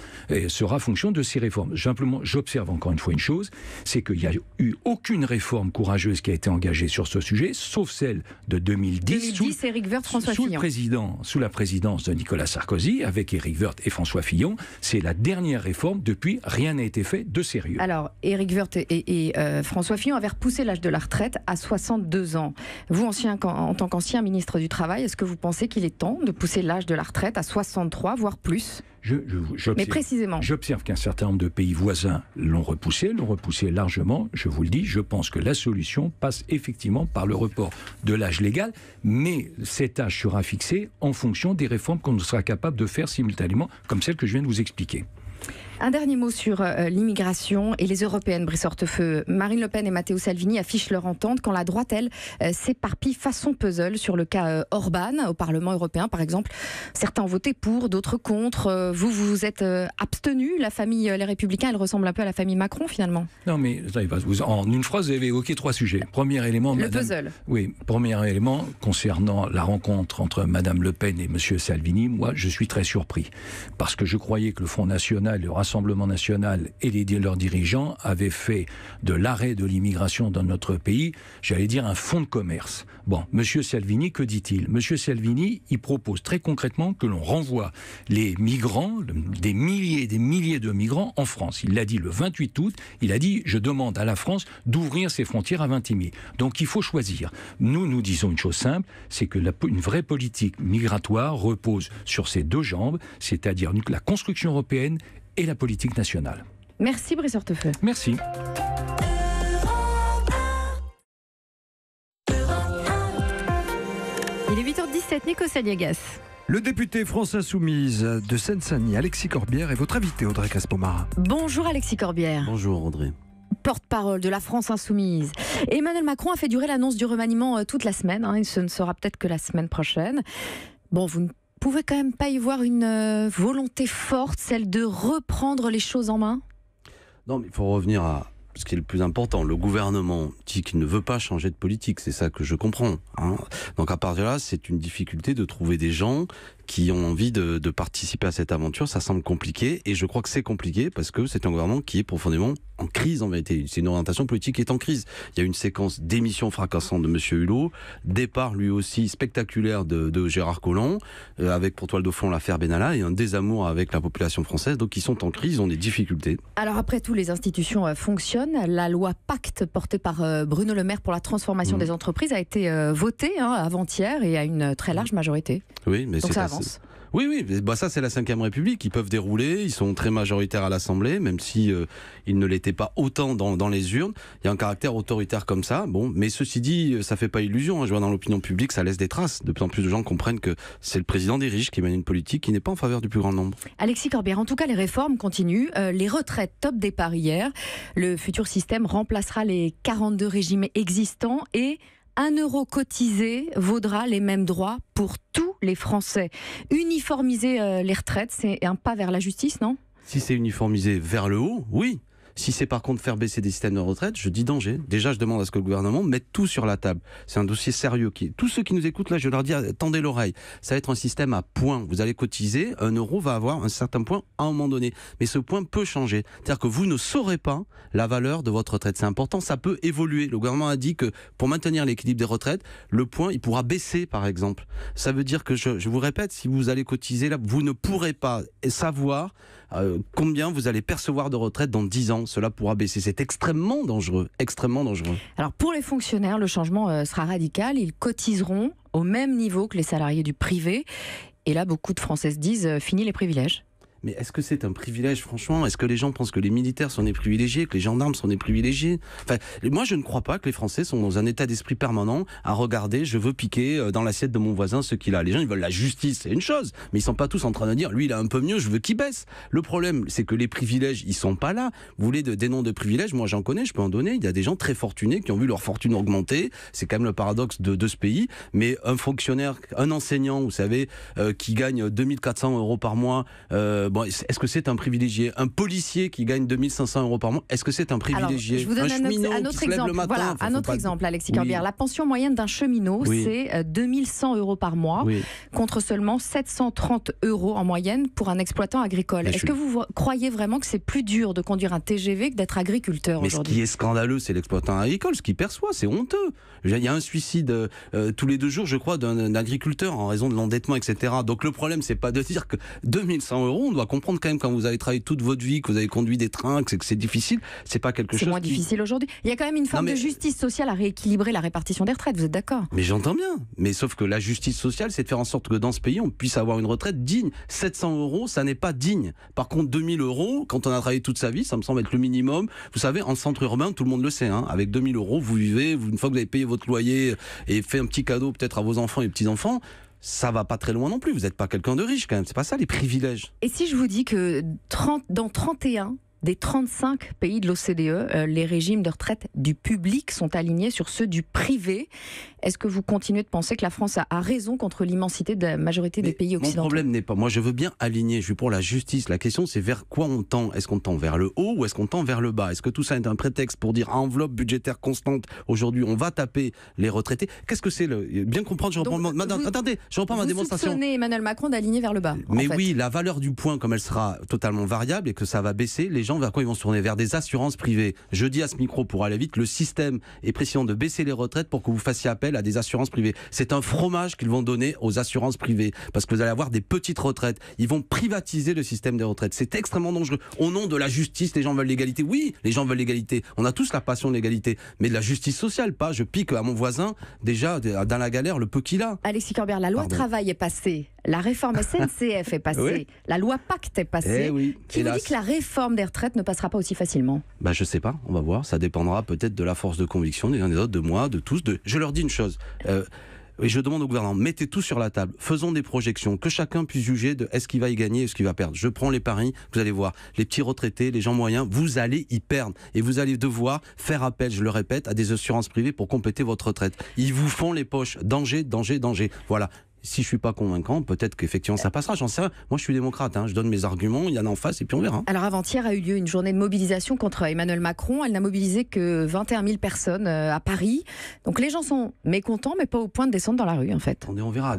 sera fonction de ces réformes. Simplement, j'observe encore une fois une chose, c'est qu'il n'y a eu aucune réforme courageuse qui a été engagée sur ce sujet, sauf celle de 2010. Éric Woerth, François Fillon. Sous la présidence de Nicolas Sarkozy, avec Éric Woerth et François Fillon, c'est la dernière réforme. Depuis, rien n'a été fait de sérieux. Alors, Éric Woerth et François Fillon avaient repoussé l'âge de la retraite à 62 ans. Vous, en tant qu'ancien ministre du Travail, est-ce que vous pensez qu'il est temps de pousser l'âge de la retraite à 63, voire plus ? Mais précisément. J'observe qu'un certain nombre de pays voisins l'ont repoussé largement. Je vous le dis, je pense que la solution passe effectivement par le report de l'âge légal, mais cet âge sera fixé en fonction des réformes qu'on sera capable de faire simultanément, comme celle que je viens de vous expliquer. Un dernier mot sur l'immigration et les européennes, Brice Hortefeux. Marine Le Pen et Matteo Salvini affichent leur entente quand la droite, elle, s'éparpille façon puzzle sur le cas Orban au Parlement européen, par exemple. Certains ont voté pour, d'autres contre. Vous vous êtes abstenu. La famille Les Républicains, elle ressemble un peu à la famille Macron, finalement. Non, mais en une phrase, vous avez évoqué 3 sujets. Premier élément, puzzle. Oui, premier élément concernant la rencontre entre Madame Le Pen et Monsieur Salvini. Moi, je suis très surpris parce que je croyais que le Front National, le Rassemblement National et leurs dirigeants avaient fait de l'arrêt de l'immigration dans notre pays, j'allais dire un fonds de commerce. Bon, Monsieur Salvini, que dit-il ? Monsieur Salvini, il propose très concrètement que l'on renvoie les migrants, des milliers de migrants en France. Il l'a dit le 28 août, il a dit « Je demande à la France d'ouvrir ses frontières à 20 000 ». Donc il faut choisir. Nous disons une chose simple, c'est que une vraie politique migratoire repose sur ces 2 jambes, c'est-à-dire la construction européenne et la politique nationale. Merci Brice Hortefeux. Merci. Il est 8h17, Nico Saliagas. Le député France Insoumise de Seine-Saint-Denis, Alexis Corbière, est votre invité, Audrey Crespo-Marin. Bonjour Alexis Corbière. Bonjour Audrey. Porte-parole de la France Insoumise. Emmanuel Macron a fait durer l'annonce du remaniement toute la semaine. Et ce ne sera peut-être que la semaine prochaine. Bon, vous ne pouvez quand même pas y voir une volonté forte, celle de reprendre les choses en main ? Non, mais il faut revenir à ce qui est le plus important. Le gouvernement dit qu'il ne veut pas changer de politique, c'est ça que je comprends. Donc à partir de là, c'est une difficulté de trouver des gens qui ont envie de participer à cette aventure. Ça semble compliqué, et je crois que c'est compliqué parce que c'est un gouvernement qui est profondément en crise en vérité. C'est une orientation politique qui est en crise. Il y a une séquence d'émissions fracassantes de M. Hulot, départ lui aussi spectaculaire de Gérard Collomb, avec pour toile de fond l'affaire Benalla, et un désamour avec la population française. Donc ils sont en crise, ils ont des difficultés. Alors après tout, les institutions fonctionnent. La loi Pacte portée par Bruno Le Maire pour la transformation des entreprises a été votée avant-hier et à une très large majorité. Oui, mais donc ça avance. Oui, ça c'est la 5e République, ils peuvent dérouler, ils sont très majoritaires à l'Assemblée, même si ils ne l'étaient pas autant dans les urnes. Il y a un caractère autoritaire comme ça, mais ceci dit, ça fait pas illusion, je vois dans l'opinion publique, ça laisse des traces. De plus en plus de gens comprennent que c'est le président des riches qui mène une politique qui n'est pas en faveur du plus grand nombre. Alexis Corbière, en tout cas les réformes continuent, les retraites top départ hier, le futur système remplacera les 42 régimes existants et 1 euro cotisé vaudra les mêmes droits pour tous les Français. Uniformiser les retraites, c'est un pas vers la justice, non ? Si c'est uniformisé vers le haut, oui. Si c'est par contre faire baisser des systèmes de retraite, je dis danger. Déjà, je demande à ce que le gouvernement mette tout sur la table. C'est un dossier sérieux. Tous ceux qui nous écoutent là, je leur dis, tendez l'oreille. Ça va être un système à points. Vous allez cotiser, 1 euro va avoir un certain point à un moment donné. Mais ce point peut changer. C'est-à-dire que vous ne saurez pas la valeur de votre retraite. C'est important, ça peut évoluer. Le gouvernement a dit que pour maintenir l'équilibre des retraites, le point, il pourra baisser par exemple. Ça veut dire que, je vous répète, si vous allez cotiser là, vous ne pourrez pas savoir combien vous allez percevoir de retraite dans 10 ans. Cela pourra baisser. C'est extrêmement dangereux. Extrêmement dangereux. Alors pour les fonctionnaires, le changement sera radical. Ils cotiseront au même niveau que les salariés du privé. Et là, beaucoup de Français se disent fini les privilèges. Mais est-ce que c'est un privilège, franchement ? Est-ce que les gens pensent que les militaires sont des privilégiés, que les gendarmes sont des privilégiés ? Enfin, moi, je ne crois pas que les Français sont dans un état d'esprit permanent à regarder, je veux piquer dans l'assiette de mon voisin ce qu'il a. Les gens, ils veulent la justice, c'est une chose, mais ils sont pas tous en train de dire, lui, il a un peu mieux, je veux qu'il baisse. Le problème, c'est que les privilèges, ils sont pas là. Vous voulez des noms de privilèges ? Moi, j'en connais, je peux en donner. Il y a des gens très fortunés qui ont vu leur fortune augmenter. C'est quand même le paradoxe de ce pays. Mais un fonctionnaire, un enseignant, vous savez, qui gagne 2400 € par mois, est-ce que c'est un privilégié ? Un policier qui gagne 2500 € par mois, est-ce que c'est un privilégié ? Alors, je vous donne un autre exemple. Voilà, un autre exemple, Alexis Corbière. La pension moyenne d'un cheminot, c'est 2100 € par mois, contre seulement 730 € en moyenne pour un exploitant agricole. Est-ce que vous croyez vraiment que c'est plus dur de conduire un TGV que d'être agriculteur aujourd'hui ? Mais ce qui est scandaleux, c'est l'exploitant agricole. Ce qu'il perçoit, c'est honteux. Il y a un suicide tous les 2 jours, je crois, d'un agriculteur en raison de l'endettement, etc. Donc le problème, c'est pas de dire que 2100 €, on doit comprendre quand même, quand vous avez travaillé toute votre vie, que vous avez conduit des trains, que c'est difficile, c'est pas quelque chose. C'est moins difficile aujourd'hui. Il y a quand même une forme de justice sociale à rééquilibrer la répartition des retraites, vous êtes d'accord? Mais j'entends bien. Mais sauf que la justice sociale, c'est de faire en sorte que dans ce pays, on puisse avoir une retraite digne. 700 €, ça n'est pas digne. Par contre, 2000 €, quand on a travaillé toute sa vie, ça me semble être le minimum. Vous savez, en centre urbain, tout le monde le sait, hein, avec 2000 €, vous vivez, une fois que vous avez payé votre loyer et fait un petit cadeau peut-être à vos enfants et petits-enfants, ça va pas très loin non plus. Vous n'êtes pas quelqu'un de riche quand même. C'est pas ça les privilèges. Et si je vous dis que dans 31 des 35 pays de l'OCDE, les régimes de retraite du public sont alignés sur ceux du privé. Est-ce que vous continuez de penser que la France a raison contre l'immensité de la majorité des pays occidentaux? Mon problème n'est pas... Moi, je veux bien aligner. Je suis pour la justice. La question, c'est vers quoi on tend. Est-ce qu'on tend vers le haut ou est-ce qu'on tend vers le bas? Est-ce que tout ça est un prétexte pour dire enveloppe budgétaire constante? Aujourd'hui, on va taper les retraités. Qu'est-ce que c'est bien comprendre, je reprends... Attendez, je reprends ma démonstration. Vous soupçonnez Emmanuel Macron d'aligner vers le bas. Mais oui, la valeur du point, comme elle sera totalement variable et que ça va baisser, les gens, vers quoi ils vont se tourner? Vers des assurances privées. Je dis à ce micro, pour aller vite, le système est précisant de baisser les retraites pour que vous fassiez appel à des assurances privées. C'est un fromage qu'ils vont donner aux assurances privées, parce que vous allez avoir des petites retraites. Ils vont privatiser le système des retraites. C'est extrêmement dangereux. Au nom de la justice, les gens veulent l'égalité. Oui, les gens veulent l'égalité. On a tous la passion de l'égalité. Mais de la justice sociale, pas. Je pique à mon voisin, déjà, dans la galère, le peu qu'il a. Alexis Corbière, la loi travail est passée. La réforme SNCF est passée. Oui. La loi Pacte est passée. Oui, qui vous dit que la réforme des retraites ne passera pas aussi facilement? Je sais pas, on va voir. Ça dépendra peut-être de la force de conviction des uns des autres, de moi, de tous. Je leur dis une chose. Et je demande au gouvernement, mettez tout sur la table, faisons des projections, que chacun puisse juger de est-ce qu'il va y gagner, est-ce qu'il va perdre. Je prends les paris, vous allez voir, les petits retraités, les gens moyens, vous allez y perdre. Et vous allez devoir faire appel, je le répète, à des assurances privées pour compléter votre retraite. Ils vous font les poches. Danger, danger, danger. Voilà. Si je suis pas convaincant, peut-être qu'effectivement ça passera, j'en sais rien. Moi je suis démocrate, je donne mes arguments, il y en a en face et puis on verra. Alors avant-hier a eu lieu une journée de mobilisation contre Emmanuel Macron. Elle n'a mobilisé que 21 000 personnes à Paris. Donc les gens sont mécontents, mais pas au point de descendre dans la rue en fait. Attendez, on verra.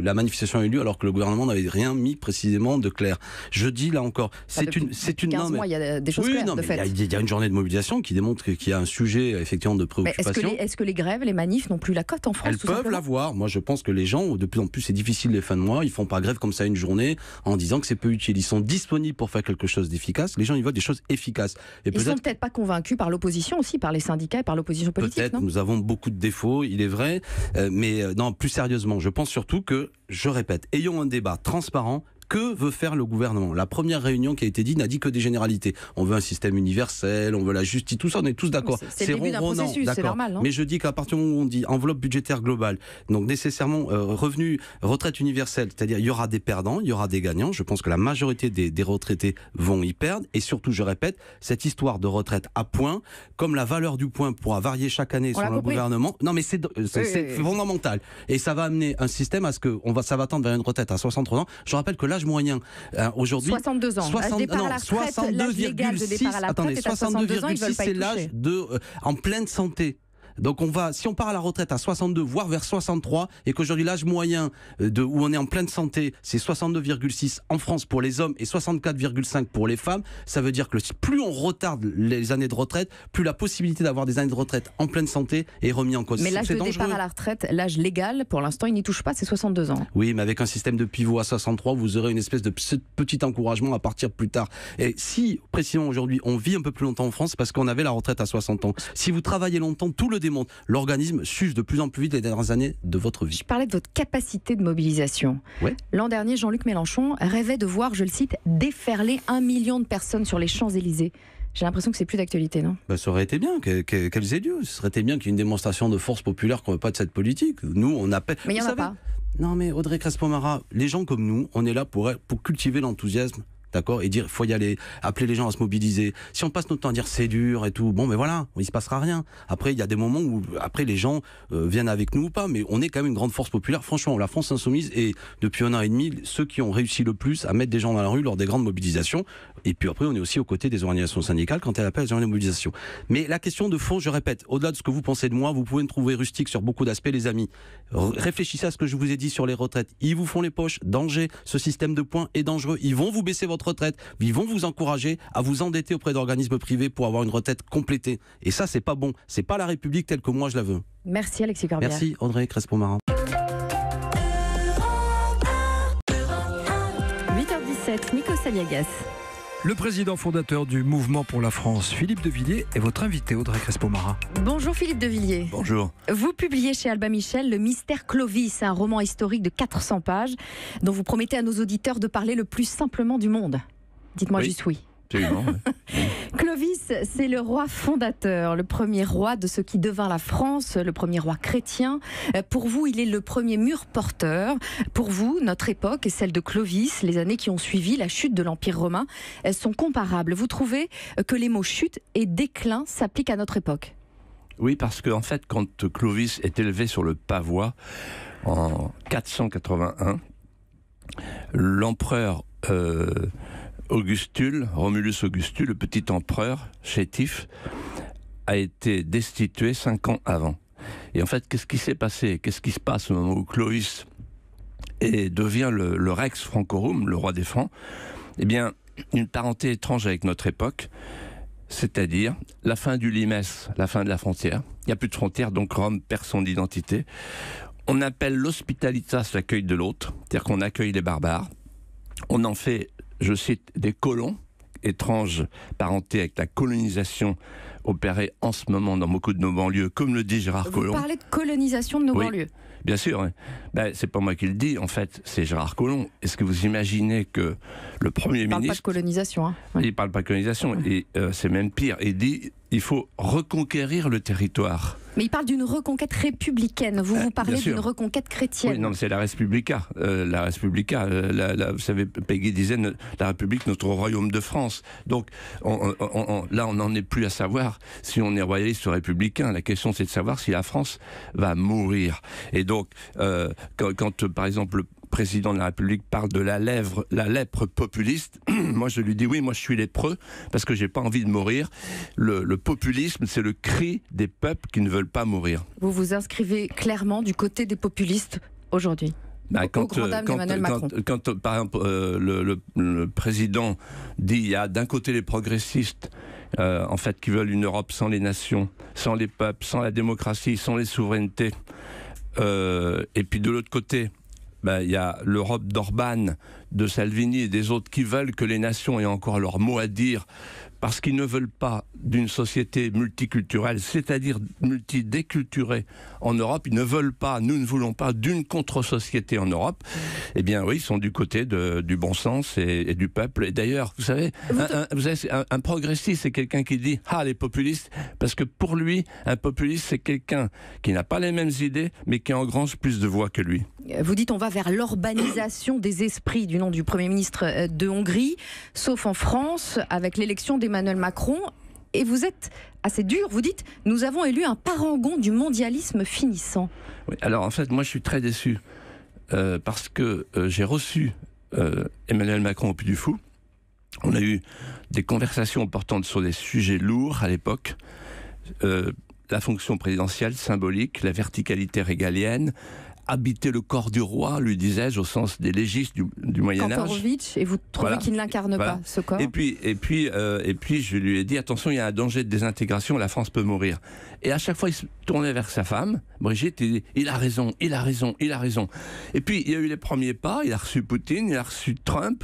La manifestation a eu lieu alors que le gouvernement n'avait rien mis précisément de clair. Je dis là encore, c'est une 15 mois, il y a des choses claires de fait. Il y a une journée de mobilisation qui démontre qu'il y a un sujet effectivement de préoccupation. Est-ce que les grèves, les manifs n'ont plus la cote en France? Elles peuvent l'avoir. Moi je pense que les gens, de plus en plus c'est difficile les fins de mois, ils font pas grève comme ça une journée en disant que c'est peu utile. Ils sont disponibles pour faire quelque chose d'efficace. Les gens ils veulent des choses efficaces. Et ils sont peut-être pas convaincus par l'opposition aussi, par les syndicats et par l'opposition politique. Peut-être, nous avons beaucoup de défauts, il est vrai, mais non, plus sérieusement, je pense surtout que, je répète, ayons un débat transparent. Que veut faire le gouvernement? La première réunion qui a été dite n'a dit que des généralités. On veut un système universel, on veut la justice, tout ça, on est tous d'accord. C'est le début d'un processus, c'est normal. Mais je dis qu'à partir du moment où on dit enveloppe budgétaire globale, donc nécessairement revenu, retraite universelle, c'est-à-dire il y aura des perdants, il y aura des gagnants. Je pense que la majorité des retraités vont y perdre. Et surtout, je répète, cette histoire de retraite à points, comme la valeur du point pourra varier chaque année selon le gouvernement. Non, mais c'est fondamental. Et ça va amener un système à ce que ça va tendre vers une retraite à 63 ans. Je rappelle que l'âge moyen aujourd'hui 62 ans. 62,6. Attendez, 62,6 c'est l'âge en pleine santé. Donc si on part à la retraite à 62, voire vers 63, et qu'aujourd'hui l'âge moyen où on est en pleine santé, c'est 62,6 en France pour les hommes et 64,5 pour les femmes, ça veut dire que plus on retarde les années de retraite, plus la possibilité d'avoir des années de retraite en pleine santé est remis en cause. Mais l'âge de départ à la retraite, l'âge légal, pour l'instant, il n'y touche pas, c'est 62 ans. Oui, mais avec un système de pivot à 63, vous aurez une espèce de petit encouragement à partir plus tard. Et si, précisément aujourd'hui, on vit un peu plus longtemps en France, c'est parce qu'on avait la retraite à 60 ans. Si vous travaillez longtemps, tout le démontre. L'organisme s'use de plus en plus vite les dernières années de votre vie. Je parlais de votre capacité de mobilisation. Ouais. L'an dernier, Jean-Luc Mélenchon rêvait de voir, je le cite, déferler 1 million de personnes sur les Champs-Élysées. J'ai l'impression que c'est plus d'actualité, non? Ça aurait été bien qu'elles aient lieu. Ce serait été bien qu'il y ait une démonstration de force populaire qu'on ne veut pas de cette politique. Nous, on appelle... Mais il n'y en a pas. Non, mais Audrey Crespo-Mara, les gens comme nous, on est là pour cultiver l'enthousiasme. D'accord, et dire il faut y aller, appeler les gens à se mobiliser. Si on passe notre temps à dire c'est dur et tout, bon mais voilà, il se passera rien. Après il y a des moments où après les gens viennent avec nous ou pas, mais on est quand même une grande force populaire. Franchement, la France insoumise est depuis 1 an et demi ceux qui ont réussi le plus à mettre des gens dans la rue lors des grandes mobilisations. Et puis après on est aussi aux côtés des organisations syndicales quand elles appellent à des journées de mobilisation. Mais la question de fond, je répète, au-delà de ce que vous pensez de moi, vous pouvez me trouver rustique sur beaucoup d'aspects, les amis. Réfléchissez à ce que je vous ai dit sur les retraites. Ils vous font les poches, danger. Ce système de points est dangereux. Ils vont vous baisser votre retraite. Ils vont vous encourager à vous endetter auprès d'organismes privés pour avoir une retraite complétée. Et ça, c'est pas bon. C'est pas la République telle que moi je la veux. Merci Alexis Corbière. Merci Audrey Crespo-Mara. 8h17, Nico Saliagas. Le président fondateur du Mouvement pour la France, Philippe de Villiers, est votre invité, Audrey Crespo-Mara. Bonjour Philippe de Villiers. Bonjour. Vous publiez chez Albin Michel Le Mystère Clovis, un roman historique de 400 pages dont vous promettez à nos auditeurs de parler le plus simplement du monde. Dites-moi juste oui. Absolument. Clovis, c'est le roi fondateur, le premier roi de ce qui devint la France, le premier roi chrétien. Pour vous, il est le premier mur porteur. Pour vous, notre époque et celle de Clovis, les années qui ont suivi la chute de l'Empire romain, elles sont comparables. Vous trouvez que les mots chute et déclin s'appliquent à notre époque ? Oui, parce qu'en fait, quand Clovis est élevé sur le pavois en 481, l'empereur Romulus Augustule, le petit empereur chétif, a été destitué 5 ans avant. Et en fait, qu'est-ce qui s'est passé? Qu'est-ce qui se passe au moment où Clovis devient le Rex Francorum, le roi des Francs? Eh bien, une parenté étrange avec notre époque, c'est-à-dire la fin du limès, la fin de la frontière. Il n'y a plus de frontière, donc Rome perd son identité. On appelle l'hospitalitas l'accueil de l'autre, c'est-à-dire qu'on accueille les barbares. On en fait, je cite, des colons, étrange parenté avec la colonisation opérée en ce moment dans beaucoup de nos banlieues, comme le dit Gérard Collomb. Vous parlez de colonisation de nos banlieues. Bien sûr, hein. C'est pas moi qui le dis, en fait, c'est Gérard Collomb. Est-ce que vous imaginez que le Premier ministre... Il ne parle pas de colonisation. Hein. Il ne parle pas de colonisation, et c'est même pire. Il dit il faut reconquérir le territoire. Mais il parle d'une reconquête républicaine. Vous parlez d'une reconquête chrétienne. Oui, non, mais c'est la Respublica. Vous savez, Peggy disait la République, notre royaume de France. Donc, là, on n'en est plus à savoir si on est royaliste ou républicain. La question, c'est de savoir si la France va mourir. Et donc, quand par exemple, le président de la République parle de la lèpre populiste, moi je lui dis oui, moi je suis lépreux parce que j'ai pas envie de mourir. Le populisme, c'est le cri des peuples qui ne veulent pas mourir. Vous vous inscrivez clairement du côté des populistes aujourd'hui. Quand par exemple le président dit il y a d'un côté les progressistes en fait qui veulent une Europe sans les nations, sans les peuples, sans la démocratie, sans les souverainetés, et puis de l'autre côté il y a l'Europe d'Orban, de Salvini et des autres qui veulent que les nations aient encore leur mot à dire parce qu'ils ne veulent pas d'une société multiculturelle, c'est-à-dire multidéculturée en Europe. Ils ne veulent pas, nous ne voulons pas d'une contre-société en Europe. Eh bien oui, ils sont du côté du bon sens et du peuple. Et d'ailleurs, vous savez, un progressiste, c'est quelqu'un qui dit « Ah, les populistes », parce que pour lui, un populiste, c'est quelqu'un qui n'a pas les mêmes idées, mais qui engrange plus de voix que lui. Vous dites on va vers l'urbanisation des esprits du nom du Premier ministre de Hongrie, sauf en France, avec l'élection d'Emmanuel Macron. Et vous êtes assez dur, vous dites « Nous avons élu un parangon du mondialisme finissant ». Oui, alors en fait, moi je suis très déçu, parce que j'ai reçu Emmanuel Macron au Puy du Fou. On a eu des conversations portant sur des sujets lourds à l'époque. La fonction présidentielle symbolique, la verticalité régalienne, habiter le corps du roi, lui disais-je, au sens des légistes du Moyen-Âge. Kantorowicz, et vous trouvez qu'il n'incarne pas ce corps? Et puis, je lui ai dit, attention, il y a un danger de désintégration, la France peut mourir. Et à chaque fois, il se tournait vers sa femme, Brigitte, et il dit, il a raison, il a raison, il a raison. Et puis, il y a eu les premiers pas, il a reçu Poutine, il a reçu Trump,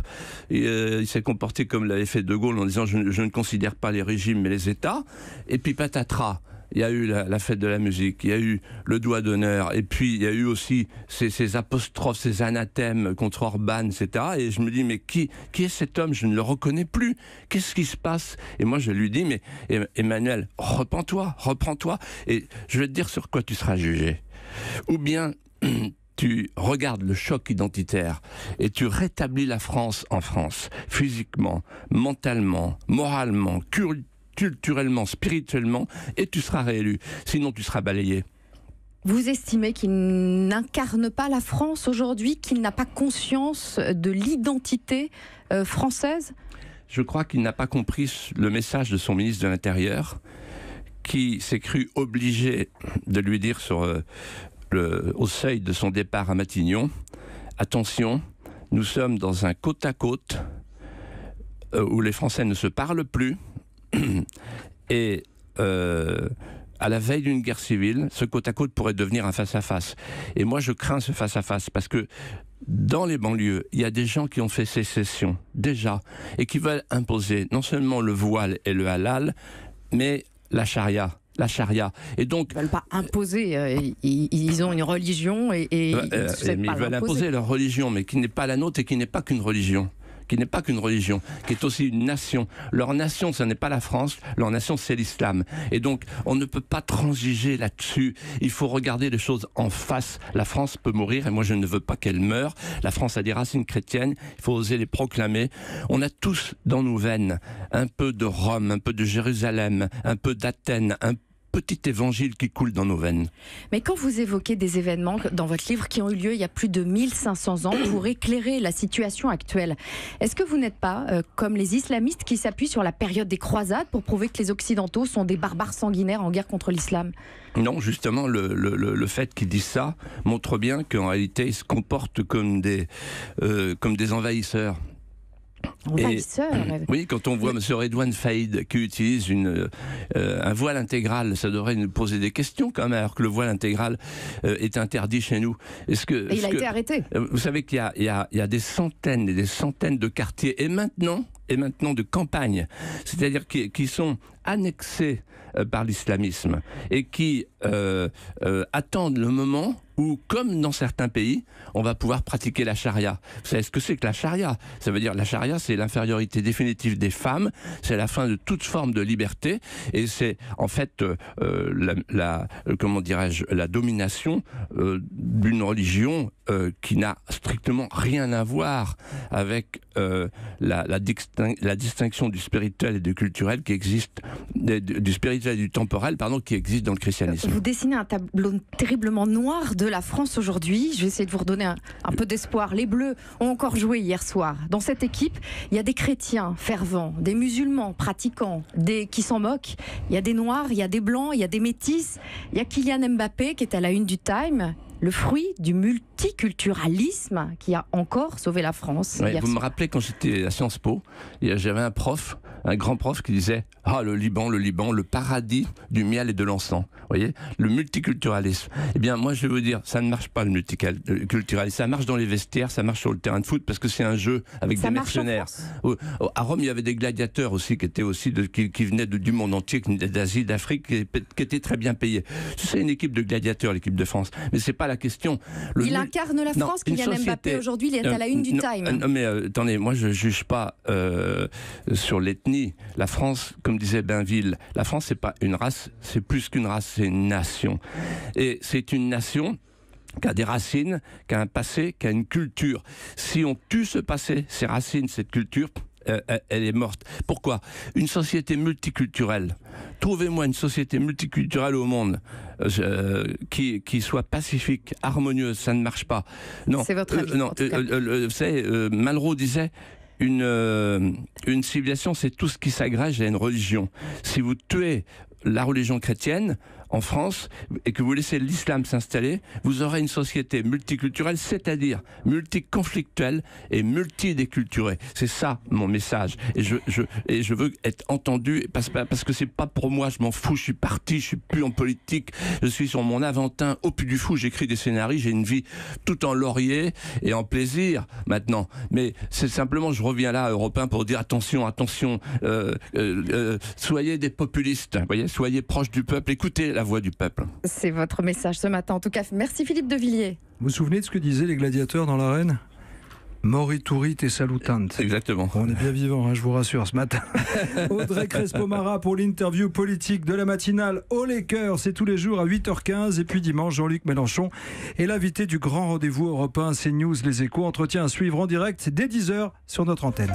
et, il s'est comporté comme l'avait fait De Gaulle en disant, je ne considère pas les régimes mais les États. Et puis, patatras. Il y a eu la fête de la musique, il y a eu le doigt d'honneur, et puis il y a eu aussi ces apostrophes, ces anathèmes contre Orban, etc. Et je me dis, mais qui est cet homme? Je ne le reconnais plus. Qu'est-ce qui se passe? Et moi, je lui dis, mais Emmanuel, reprends-toi. Et je vais te dire sur quoi tu seras jugé. Ou bien tu regardes le choc identitaire et tu rétablis la France en France, physiquement, mentalement, moralement, culturellement, spirituellement, et tu seras réélu. Sinon, tu seras balayé. Vous estimez qu'il n'incarne pas la France aujourd'hui, qu'il n'a pas conscience de l'identité française? Je crois qu'il n'a pas compris le message de son ministre de l'Intérieur, qui s'est cru obligé de lui dire au seuil de son départ à Matignon, attention, nous sommes dans un côte-à-côte où les Français ne se parlent plus, et à la veille d'une guerre civile, ce côte-à-côte pourrait devenir un face-à-face. Et moi, je crains ce face-à-face, parce que dans les banlieues, il y a des gens qui ont fait sécession, déjà, et qui veulent imposer non seulement le voile et le halal, mais la charia. La charia. Et donc, ils ne veulent pas imposer, ils ont une religion et ils veulent imposer leur religion, mais qui n'est pas la nôtre et qui n'est pas qu'une religion. Qui est aussi une nation. Leur nation, ce n'est pas la France, leur nation, c'est l'islam. Et donc, on ne peut pas transiger là-dessus. Il faut regarder les choses en face. La France peut mourir, et moi je ne veux pas qu'elle meure. La France a des racines chrétiennes, il faut oser les proclamer. On a tous dans nos veines un peu de Rome, un peu de Jérusalem, un peu d'Athènes, un petit évangile qui coule dans nos veines. Mais quand vous évoquez des événements dans votre livre qui ont eu lieu il y a plus de 1500 ans pour éclairer la situation actuelle, est-ce que vous n'êtes pas comme les islamistes qui s'appuient sur la période des croisades pour prouver que les occidentaux sont des barbares sanguinaires en guerre contre l'islam? Non, justement, le fait qu'ils disent ça montre bien qu'en réalité, ils se comportent comme des envahisseurs. Oui, quand on voit M. Redouane Faïd qui utilise un voile intégral, ça devrait nous poser des questions quand même, alors que le voile intégral est interdit chez nous. Et il a été arrêté. Vous savez qu'il y a des centaines et des centaines de quartiers, et maintenant de campagnes, c'est-à-dire qui sont annexés par l'islamisme et qui attendent le moment où, comme dans certains pays, on va pouvoir pratiquer la charia. Vous savez ce que c'est que la charia? Ça veut dire la charia, c'est l'infériorité définitive des femmes, c'est la fin de toute forme de liberté, et c'est en fait la domination d'une religion qui n'a strictement rien à voir avec la distinction du spirituel et du culturel qui existe, du spirituel et du temporel, qui existe dans le christianisme. Vous dessinez un tableau terriblement noir de la France aujourd'hui. Je vais essayer de vous redonner un peu d'espoir. Les Bleus ont encore joué hier soir. Dans cette équipe, il y a des chrétiens fervents, des musulmans pratiquants, qui s'en moquent. Il y a des noirs, il y a des blancs, il y a des métis. Il y a Kylian Mbappé qui est à la une du Time. Le fruit du multiculturalisme qui a encore sauvé la France. Ouais, vous me rappelez quand j'étais à Sciences Po, j'avais un grand prof qui disait « Ah, le Liban, le paradis du miel et de l'encens. » Vous voyez, le multiculturalisme. Eh bien, moi, je vais vous dire, ça ne marche pas le multiculturalisme. Ça marche dans les vestiaires, ça marche sur le terrain de foot parce que c'est un jeu avec des mercenaires. À Rome, il y avait des gladiateurs aussi qui venaient du monde entier, qui venaient d'Asie, d'Afrique, qui étaient très bien payés. C'est une équipe de gladiateurs, l'équipe de France. Mais c'est pas la question. Il incarne la France, Kylian Mbappé, aujourd'hui, il est à la une du Time. Non, mais attendez, moi je ne juge pas sur l'ethnie. La France, comme disait Bainville, la France, c'est pas une race, c'est plus qu'une race, c'est une nation. Et c'est une nation qui a des racines, qui a un passé, qui a une culture. Si on tue ce passé, ces racines, cette culture, elle est morte. Pourquoi? Une société multiculturelle. Trouvez-moi une société multiculturelle au monde qui soit pacifique, harmonieuse. Ça ne marche pas. Non. C'est votre avis. Vous savez, Malraux disait une civilisation, c'est tout ce qui s'agrège à une religion. Si vous tuez la religion chrétienne en France et que vous laissez l'islam s'installer, vous aurez une société multiculturelle, c'est-à-dire multiconflictuelle et multidéculturée. C'est ça mon message. Et je veux être entendu parce que c'est pas pour moi, je m'en fous, je suis parti, je suis plus en politique, je suis sur mon Aventin, au Puy du Fou, j'écris des scénarios, j'ai une vie tout en laurier et en plaisir maintenant. Mais c'est simplement, je reviens là, Europe 1, pour dire attention, soyez des populistes, voyez, soyez proches du peuple, écoutez la voix du peuple. C'est votre message ce matin. En tout cas, merci Philippe de Villiers. Vous vous souvenez de ce que disaient les gladiateurs dans l'arène? Moriturit et salutant. Exactement. On est bien vivant, hein, je vous rassure, ce matin. Audrey Crespo-Mara pour l'interview politique de la matinale Au les cœurs. C'est tous les jours à 8h15. Et puis dimanche, Jean-Luc Mélenchon est l'invité du grand rendez-vous Europe 1 CNews Les Échos. Entretien à suivre en direct dès 10h sur notre antenne.